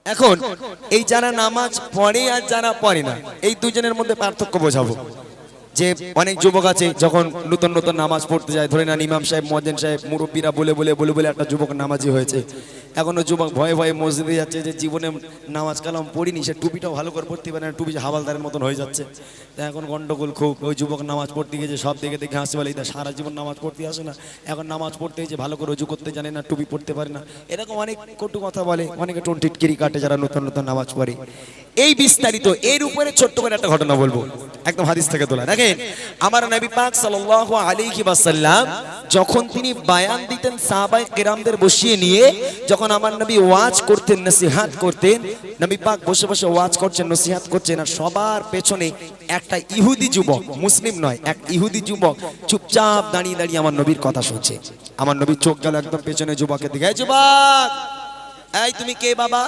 এখন এই যারা নামাজ পড়ে আর যারা পড়ে না, এই দুজনের মধ্যে পার্থক্য বোঝাবো। যে অনেক যুবক আছে যখন নতুন নতুন নামাজ পড়তে যায়, ধরে নেন ইমাম সাহেব, মুয়াজ্জিন সাহেব, মুরব্বীরা বলে বলে বলে বলে একটা যুবক নামাজি হয়েছে। এখনো যুবক ভয়ে ভয়ে মসজিদে যাচ্ছে, যে জীবনে নামাজ কালাম পড়িনি, সে টুপিটাও ভালো করে পড়তে পারে না, টুপি হাওয়ালদারের মতন হয়ে যাচ্ছে। তা এখন গন্ডগোল খুব। ওই যুবক নামাজ পড়তে গেছে, সব দেখে দেখে হাসতে বলে, তা সারা জীবন নামাজ পড়তে আসে না, এখন নামাজ পড়তে গেছে, ভালো করে রুজু করতে জানে না, টুপি পড়তে পারে না, এরকম অনেক কটু কথা বলে, অনেকে টোন টিটকিরি কাটে যারা নতুন নতুন নামাজ পড়ে। এই বিস্তারিত এর উপরে ছোট্ট করে একটা ঘটনা বলবো, একদম হাদিস থেকে তোলা। দেখেন, আমার নবী পাক সাল্লাল্লাহু আলাইহি ওয়াসাল্লাম যখন তিনি বায়ান দিতেন সাহাবায়ে কেরামদের বসিয়ে নিয়ে, যখন আমার নবী ওয়াজ করতেন, নসিহত করতেন, নবী পাক বসে বসে ওয়াজ করছেন, নসিহত করছেন, আর সবার পেছনে একটা ইহুদি যুবক, মুসলিম নয়, এক ইহুদি যুবক চুপচাপ দাঁড়িয়ে দাঁড়িয়ে আমার নবীর কথা শুনছে। আমার নবীর চোখ গেল একদম পেছনে যুবকের দিকে। এই যুবক, এই তুমি কে বাবা?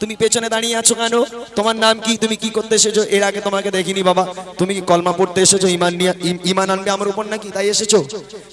তুমি পেছনে দাঁড়িয়ে আছো কেন? তোমার নাম কি? তুমি কি করতে এসেছো? এর আগে তোমাকে দেখিনি বাবা। তুমি কি কলমা পড়তে এসেছো? ঈমান আনবে আমার উপর নাকি, তাই এসেছো?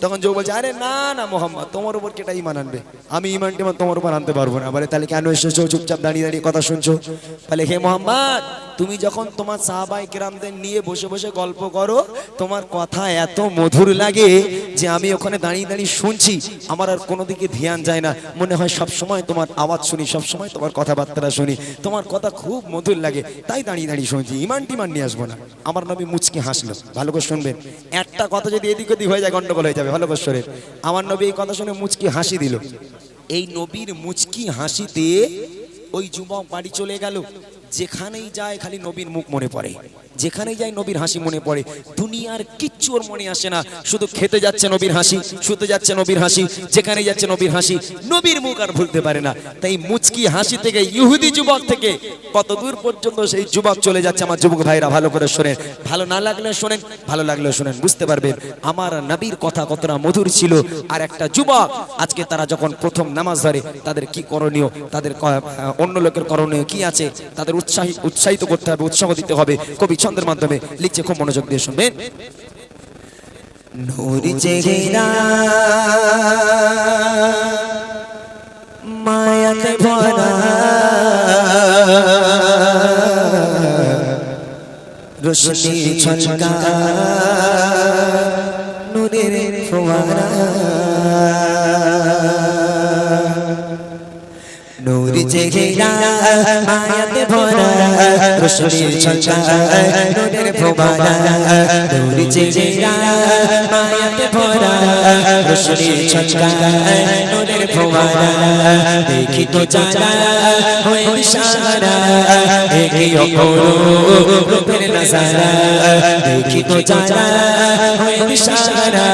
তখন যুবক বলছে, আরে না না মোহাম্মদ, তোমার উপর কেটা ঈমান আনবে? আমি ঈমান টিমান তোমার উপর আনতে পারবো না। বলে, তাহলে কেন এসেছো? চুপচাপ দাঁড়িয়ে দাঁড়িয়ে কথা শুনছো? বলে, হে মোহাম্মদ, তুমি যখন তোমার সাহাবায়ে কেরামদের নিয়ে বসে বসে গল্প করো, তোমার কথা এত মধুর লাগে যে আমি ওখানে দাঁড়িয়ে দাঁড়িয়ে শুনছি, আমার আর কোনো দিকে ধ্যান যায় না, মনে হয় সব সময় তোমার আওয়াজ শুনি, সব সময় তোমার কথাবার্তা শুনি, তোমার কথা খুব মধুর লাগে, তাই দাঁড়িয়ে দাঁড়িয়ে শুনছি, ইমান টিমান নিয়ে আসবো না। আমার নবী মুচকি হাসলো। ভালো করে শুনবেন, একটা কথা যদি এদিক ওদিক হয়ে যায় গন্ডগোল হয়ে যাবে, ভালো করে শোনেন। আমার নবী এই কথা শুনে মুচকি হাসি দিল। এই নবীর মুচকি হাসিতে ওই যুবক বাড়ি চলে গেল। যেখানেই যায় খালি নবীর মুখ মনে পড়ে, যেখানেই যায় নবীর হাসি মনে পড়ে, দুনিয়ার কিচ্ছু ওর মনে আসে না, শুধু খেতে যাচ্ছে নবীর হাসি, শুতে যাচ্ছে নবীর হাসি, যেখানে যাচ্ছে নবীর হাসি, নবীর মুখ আর ভুলতে পারে না। তাই মুচকি হাসি থেকে ইহুদি যুবক থেকে কত দূর পর্যন্ত সেই যুবক চলে যাচ্ছে। আমার যুবক ভাইরা ভালো করে শোনেন, ভালো না লাগলে শোনেন, ভালো লাগলে শোনেন, বুঝতে পারবেন আমার নবীর কথা কতটা মধুর ছিল। আর একটা যুবক আজকে তারা যখন প্রথম নামাজ ধরে, তাদের কি করণীয়, তাদের অন্য লোকের করণীয় কি আছে, তাদের উৎসাহিত করতে হবে, উৎসাহ দিতে হবে। কবি ছন্দের মাধ্যমে লিখছে, খুব মনোযোগ দিয়ে শুনবেন। নূর চেহারা মায়াতে ভরা, রোশনি ঝলকা নূরের ফোয়ারা, নূর চেহারা মায়াতে ভরা, রোশনি ঝলকা নূরের ফোয়ারা, নূর চেহারা মায়াতে ভরা, রোশনি ঝলকা নূরের ফোয়ারা, দেখি তো যারা হয়ে ইশারা, দেখি অপরূপ রূপের নজারা, দেখি তো যারা হয়ে ইশারা,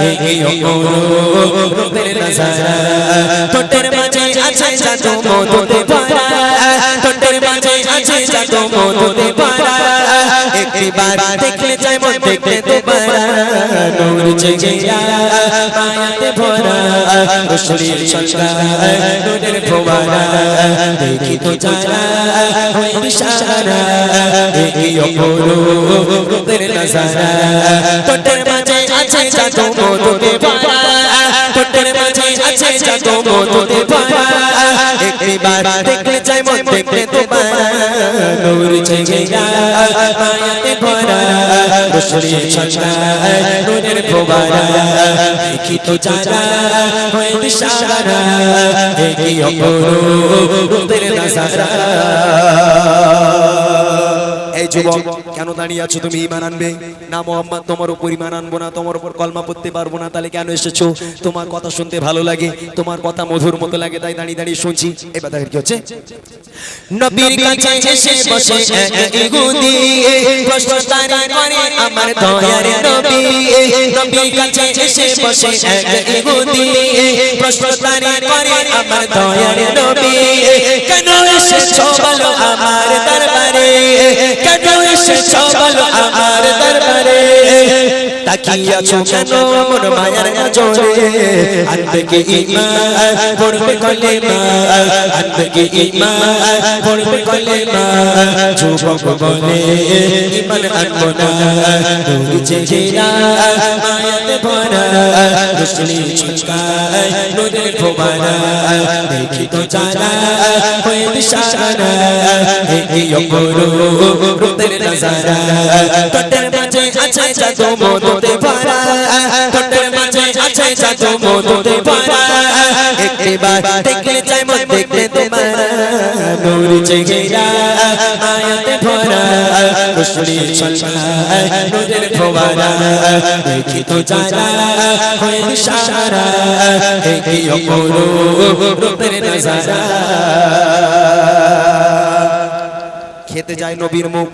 দেখি অপরূপ রূপের নজারা, ঠোঁটের মাঝে আছে জাদু মধুতে ভরা, ঠোঁটের মাঝে আছে জাদু মধুতে ভরা, একবার দেখলে চাই মন দেখতে দুবারা, নূর চেহারা মায়াতে ভরা, রোশনি ঝলকা নূরের ফোয়ারা, দেখি তো যারা হয়ে ইশারা, দেখি অপরূপ রূপের নজারা, ঠোঁটের মাঝে আছে জাদু মধুতে ভরা, ঠোঁটের মাঝে আছে জাদু মধুতে ভরা, একবার দেখলে চাই মন দেখতে দুবারা, নূর চেহারা মায়াতে ভরা, রোশনি ঝলকা নূরের ফোয়ারা, দেখি তো যারা হয়ে ইশারা, দেখি অপরূপ রূপের নজারা। এই যুবক, কেন দাঁড়িয়ে আছো? তুমি ঈমান আনবে না? মুহাম্মদ, তোমার উপর ঈমান আনবো না, তোমার উপর কলমা পড়তে পারবো না। তাহলে কেন এসেছো? তোমার কথা শুনতে ভালো লাগে, তোমার কথা মধুর মতো লাগে, তাই দাঁড়িয়ে দাঁড়িয়ে শুনছি। এবার দেখেন কি হচ্ছে। নবীর কাছে এসে বসে এক ইহুদি, প্রশ্ন তারি করে আমার দয়ার নবী, নবীর কাছে এসে বসে এক ইহুদি, প্রশ্ন তারি করে আমার দয়ার নবী, কেন এসেছো বলো আমার দরবারে, কেন এসেছো বলো আমার দরবারে, তাকিয়ে আছো কেন আমার মায়ের নজরে আনবে কি ঈমান পড়বে কলেমা আনবে কি ঈমান পড়বে কলেমা যুবক বলে ঈমান আনবো না নূর চেহারা মায়াতে ভরা রোশনি ছলকায় নূরের ফোয়ারা দেখি তো জানা হয়ে দিশারা এই অপরূপ রূপের নজারা ঠোঁটের মাঝে আছে জাদু মধুতে ভরা ঠোঁটের মাঝে আছে জাদু মধুতে ভরা একবার দেখলে চাই মন দেখলে তোমার নূর চেহারা মায়াতে ভরা রোশনি ছলকায় নূরের ফোয়ারা দেখি তো জানা হয়ে দিশারা এই অপরূপ রূপের নজারা খেতে যায় নবীর মুখ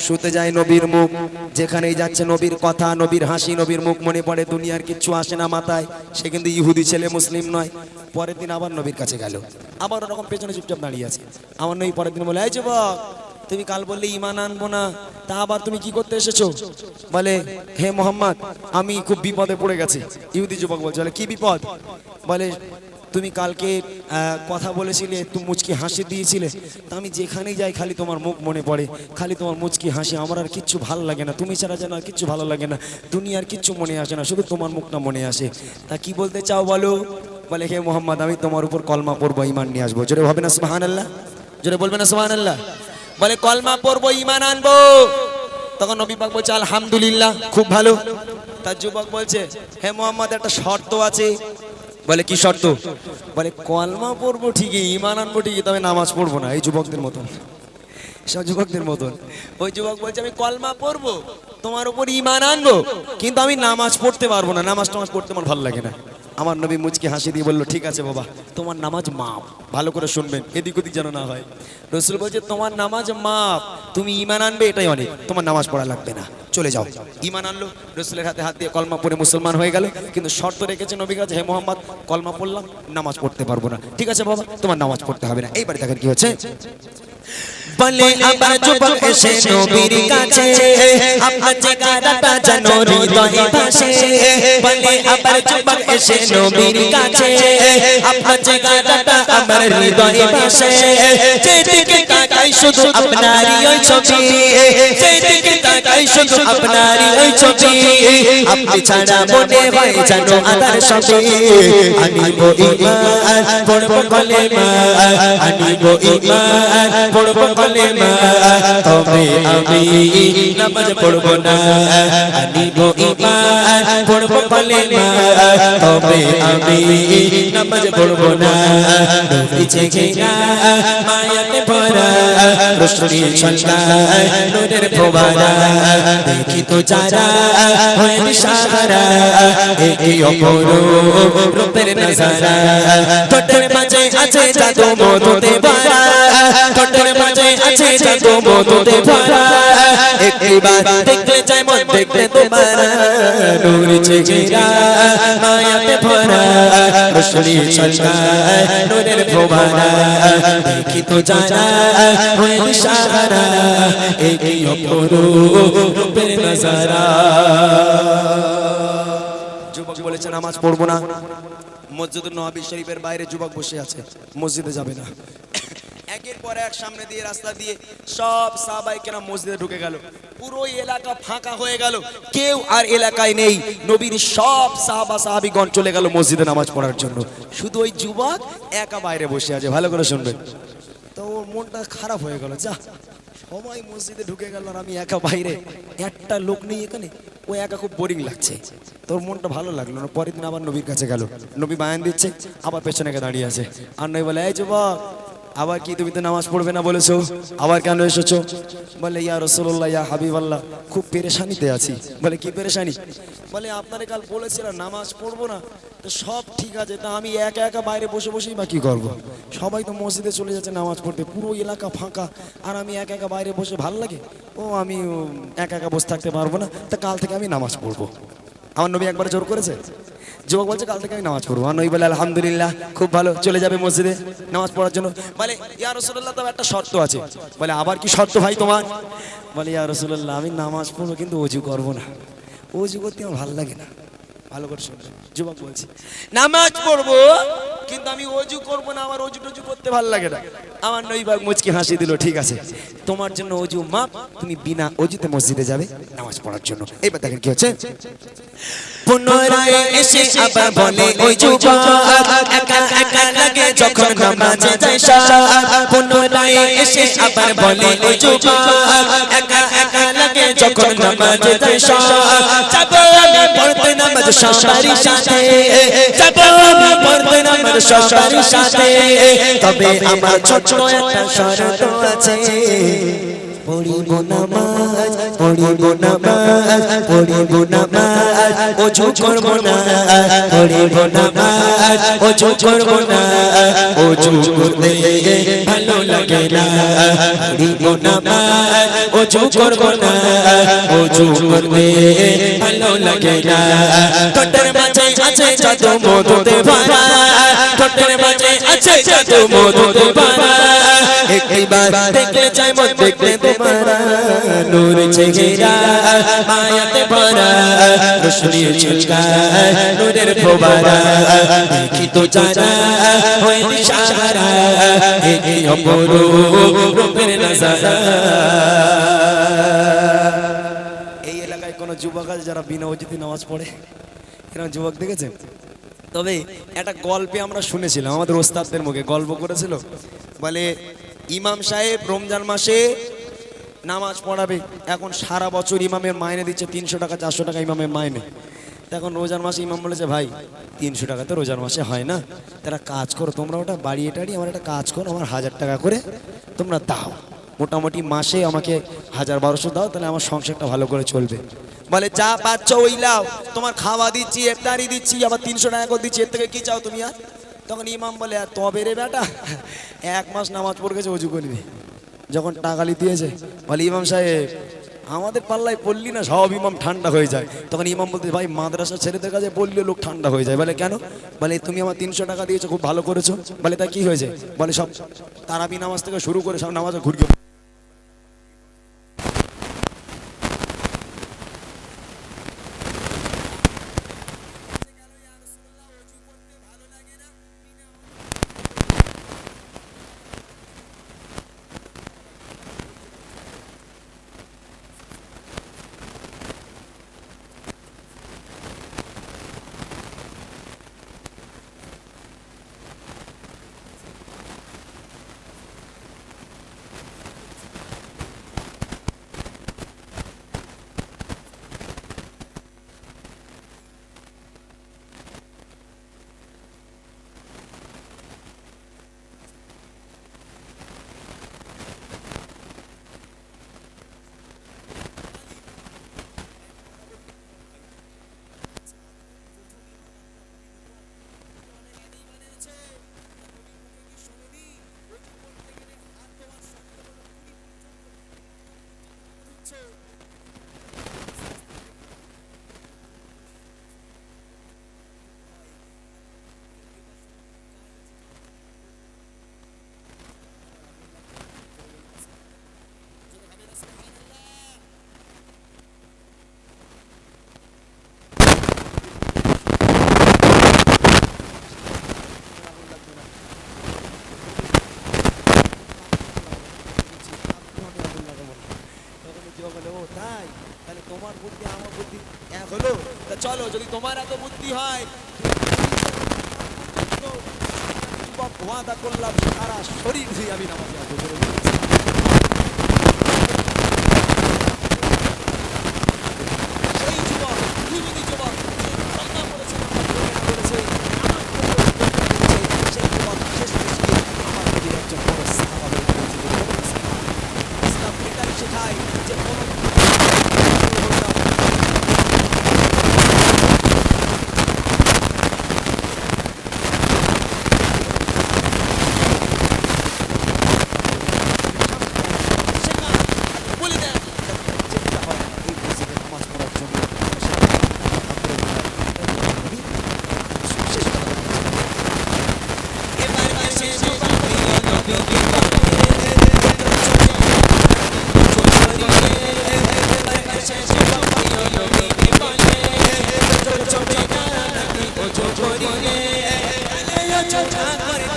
শুতে যায় নবীর মুখ যেখানেই যাচ্ছে নবীর কথা নবীর হাসি নবীর মুখ মনে পড়ে দুনিয়ার কিচ্ছু আসে না মাথায় সে কিন্তু ইহুদি ছেলে মুসলিম নয় পরের দিন আবার নবীর কাছে গেল আবার ওরকম পেছনে চুপচাপ দাঁড়িয়ে আছে আমার নবী পরের দিন বলে এই যুবক তুমি কাল বললে ঈমান আনবো না তা আবার তুমি কি করতে এসেছো বলে হে মোহাম্মদ আমি খুব বিপদে পড়ে গেছি ইহুদি যুবক বলছে বলে কি বিপদ বলে তুমি কালকে কথা বলেছিলে তুমি মুচকি হাসি দিয়েছিলে তা আমি যেখানেই যাই খালি তোমার মুখ মনে পড়ে খালি তোমার মুচকি হাসি আমার আর কিচ্ছু ভালো লাগে না তুমি ছাড়া যেন আর কিচ্ছু ভালো লাগে না দুনিয়ার কিচ্ছু মনে আসে না শুধু তোমার মুখটা মনে আসে তা কি বলতে চাও বলো বলে হে মোহাম্মদ আমি তোমার উপর কলমা পড়বো ঈমান নিয়ে আসবো জোরে হবে না সুবহানাল্লাহ জোরে বলবে না সুবহানাল্লাহ বলে কলমা পড়বো ঈমান আনবো তখন নবী পাক বলছে আলহামদুলিল্লাহ খুব ভালো তার যুবক বলছে হে মোহাম্মদ একটা শর্ত আছে বলে কি শর্ত বলে কলমা পড়বো ঠিকই ঈমান আনবো ঠিকই তবে নামাজ পড়বো না এই যুবকদের মতন সব যুবকদের মতন ওই যুবক বলছে আমি কলমা পড়বো তোমার উপর ঈমান আনবো কিন্তু আমি নামাজ পড়তে পারবো না নামাজ টামাজ পড়তে আমার ভালো লাগে না আমার নবী মুচকি হাসি দিয়ে বললো ঠিক আছে বাবা তোমার নামাজ মাপ ভালো করে শুনবেন এদিক ওদিক যেন না হয় রসুল বলছে তোমার নামাজ মাপ তুমি ঈমান আনবে এটাই অনেক তোমার নামাজ পড়া লাগবে না চলে যাও ঈমান আনলো রসুলের হাতে হাত দিয়ে কলমা পড়ে মুসলমান হয়ে গেল কিন্তু শর্ত রেখেছে নবীর কাছে হে মোহাম্মদ কলমা পড়লাম নামাজ পড়তে পারবো না ঠিক আছে বাবা তোমার নামাজ পড়তে হবে না এইবার দেখেন কি হচ্ছে বলে আবার যুবক এসে নবীর কাছে আপনার জায়গাটা জানো হৃদয়ে ভাসে বলে আবার যুবক এসে নবীর কাছে আপনার জায়গাটা আমার হৃদয়ে ভাসে যেদিকে তাকাই শুধু আপনারই ওই ছবি যেদিকে তাকাই শুধু আপনারই ওই ছবি আপনি ছাড়া মনে হয় জানো আদার সবই আনিব ঈমান পড়ব কলেমা আনিব ঈমান পড়ব কলেমা তবে আমি নামাজ পড়ব না আনিব ঈমান পড়ব কলেমা তবে আমি নামাজ পড়ব না নবী চেহারা মায়াতে ভরা রোশনি ছলকায় নূরের ফোয়ারা দেখি তো যারা হয়ে দিশাহারা এই অপরূপ রূপের নজারা ঠোঁটের মাঝে আছে জাদু মধুতে ভরা ঠোঁটের মাঝে আছে জাদু মধুতে ভরা একবার দেখলে চাই মন দেখলে তোমার নূর চেহারা মায়াতে ভরা রোশনি ছলকায় নূরের ফোয়ারা দেখি তো জানা হয়ে দিশাহারা এই অপরূপ রূপের নজারা যুবক বলেছে নামাজ পড়বো না মসজিদুন নববী শরীফের বাইরে যুবক বসে আছে মসজিদে যাবে না একের পর এক সামনে দিয়ে রাস্তা দিয়ে সব সাহাবায়ে কেরাম মসজিদে ঢুকে গেল পুরো এলাকা ফাঁকা হয়ে গেল কেউ আর এলাকায় নেই নবীর সব সাহাবা সাহাবীগণ চলে গেল মসজিদে নামাজ পড়ার জন্য শুধু ওই যুবক একা বাইরে বসে আছে ভালো করে শুনবেন তো ওর মনটা খারাপ হয়ে গেল যা সবাই মসজিদে ঢুকে গেল আর আমি একা বাইরে একটা লোক নেই এখানে ও একা খুব বোরিং লাগছে তোর মনটা ভালো লাগলো না পরের দিন আবার নবীর কাছে গেল নবী বায়ান দিচ্ছে আবার পেছনে দাঁড়িয়ে আছে আর নবী বলে এই যুবক আবার কি তুমি তো নামাজ পড়বে না বলেছো আবার কেন এসেছো বলে ইয়া রাসূলুল্লাহ ইয়া হাবিবাল্লাহ খুব পেরেশানিতে আছি বলে কি পেরেশানি বলে আপনারে কাল বলেছিলাম নামাজ পড়বো না তো সব ঠিক আছে তা আমি একা একা বাইরে বসে বসেই বা কি করবো সবাই তো মসজিদে চলে যাচ্ছে নামাজ পড়তে পুরো এলাকা ফাঁকা আর আমি একা একা বাইরে বসে ভাল লাগে ও আমি একা একা বসে থাকতে পারবো না তা কাল থেকে আমি নামাজ পড়বো আমার নবী একবার জোর করেছে যুবক বলছে কাল থেকে আমি নামাজ পড়বো আর নবী বলে আলহামদুলিল্লাহ খুব ভালো চলে যাবে মসজিদে নামাজ পড়ার জন্য বলে ইয়া রাসূলুল্লাহ তবে একটা শর্ত আছে বলে আবার কি শর্ত ভাই তোমার বলে ইয়া রাসূলুল্লাহ আমি নামাজ পড়বো কিন্তু ওযু করবো না অজু করতে আমার ভালো লাগে না। ভালো করে শুনবে যুবক, বলছি নামাজ পড়বো কিন্তু আমি অজু করবো না, আমার অজু টজু করতে ভালো লাগে না। আমার নইবাগ মুচকি হাসি দিল, ঠিক আছে তোমার জন্য অজু মাপ, তুমি বিনা অজুতে মসজিদে যাবে নামাজ পড়ার জন্য। এবার দেখেন কি হচ্ছে, পুনরায় এসে আবার বলে ওই যুবক, একা একা লাগে যখন নামাজে যায় সারা। পুনরায় এসে আবার বলে ওই যুবক, একা একা লাগে যখন নামাজে যায় সারা। যাবো আমি পড়তে নামাজ সবারই সাথে, যাবো আমি পড়তে নামাজ সবারই সাথে, তবে আমার ছোট একটা শর্ত আছে, পড়িব নামাজ, পড়িব নামাজ, পড়িব নামাজ, অজু করব না, পড়িব নামাজ, অজু করব না, অজু করতে ভালো লাগে না, পড়িব নামাজ, অজু করব না, অজু করতে ভালো লাগে না। ঠোঁটের মাঝে আছে জাদু মধুতে ভরা, ঠোঁটের মাঝে আছে জাদু মধুতে ভরা, একবার দেখলে চাই মত দেখলে তোমারা, নূর চেহারা মায়াতে ভরা, রোশনি ঝলকায় নূরের ফোয়ারা, দেখি তো জানা হয় ইশারা, দেখি অপরূপ রূপের নজারা। এই এলাকায় কোন যুবক আছে যারা বিনা ওজুতে নামাজ পড়ে? এরকম যুবক দেখেছেন? তবে একটা গল্পে আমরা শুনেছিলাম, আমাদের ওস্তাদদের মুখে গল্প করেছিল, বলে ইমাম সাহেব রমজান মাসে নামাজ পড়াবে, এখন সারা বছর ইমামের মাইনে দিচ্ছে 300 টাকা 400 টাকা ইমামের মাইনে। এখন রোজার মাসে ইমাম বলেছে ভাই 300 টাকা তো রোজার মাসে হয় না, তারা কাজ করো তোমরা, ওটা বাড়িয়ে টাড়িয়ে আমার একটা কাজ করো, আমার 1000 টাকা করে তোমরা দাও, মোটামুটি মাসে আমাকে 1000-1200 দাও, তাহলে আমার সংসারটা ভালো করে চলবে। বলে যা পাচ্ছ ওই লাও, তোমার খাওয়া দিচ্ছি, ইফতারি দিচ্ছি, আবার 300 টাকা করে দিচ্ছি, এর থেকে কি চাও তুমি আর? তখন ইমাম বলে তবে রে বেটা, 1 মাস নামাজ পড়ে গেছে অজু করবি। যখন টাকালি দিয়েছে বলে ইমাম সাহেব আমাদের পাল্লায় পড়লি না সব ইমাম ঠান্ডা হয়ে যায়। তখন ইমাম বলতে ভাই মাদ্রাসা ছেলেদের কাছে বললে লোক ঠান্ডা হয়ে যায়। বলে কেন? বলে তুমি আমার 300 টাকা দিয়েছো, খুব ভালো করেছো। বলে তা কি হয়েছে? বলে সব তারাবি নামাজ থেকে শুরু করে সব নামাজে ঘুরিয়ে তোমার বুদ্ধি আমার বুদ্ধি এক হলো, তা চলো যদি তোমার এত বুদ্ধি হয় ওয়াদা করলাম সারা শরীর ধুয়ে আমি নামাজে আসবো। সেই যুবক ইহুদি যুবক কান্না করেছে, সেই যুবক শেষ আমার নবীর একজন বড় সাহাবা হয়ে গিয়েছিল। ইসলাম এটাই শেখায় যে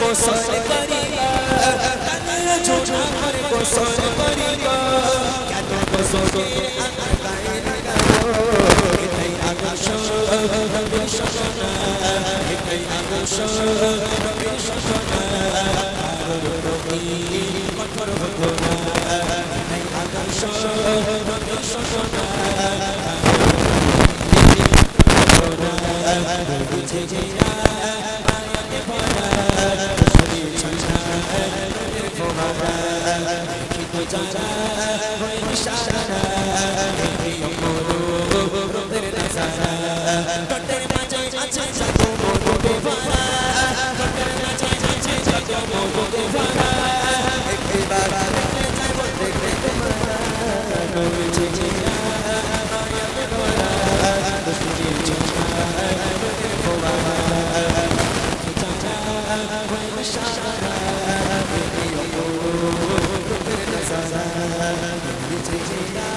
গোসল করিবা কানের ছোড়া আমার গোসল করিবা কেন গোসলে আমার গায়ে লাগাবো এটাই আদর্শ নবীর শাসনা এটাই আদর্শ নবীর শাসনা কঠোর হতো না এটাই আদর্শ নবীর শাসনা বুঝে জিয়া আয়াতে পড়া শরীর ছন্না নবীর ফোয়ারা খিতো যারা হয় নিশানা এই অমরো রোদের নাজারা কটের মাঝে আছে জাদু মধু ভরা কটের মাঝে আছে জাদু মধু ভরা একবার দেখতে যাব দেখতে তোমারা বুঝে জিয়া আয়াতে পড়া শরীর ছন্না নবীর ফোয়ারা খিতো যারা হয় নিশানা এই অমরো রোদের নাজারা বুঝে জিয়া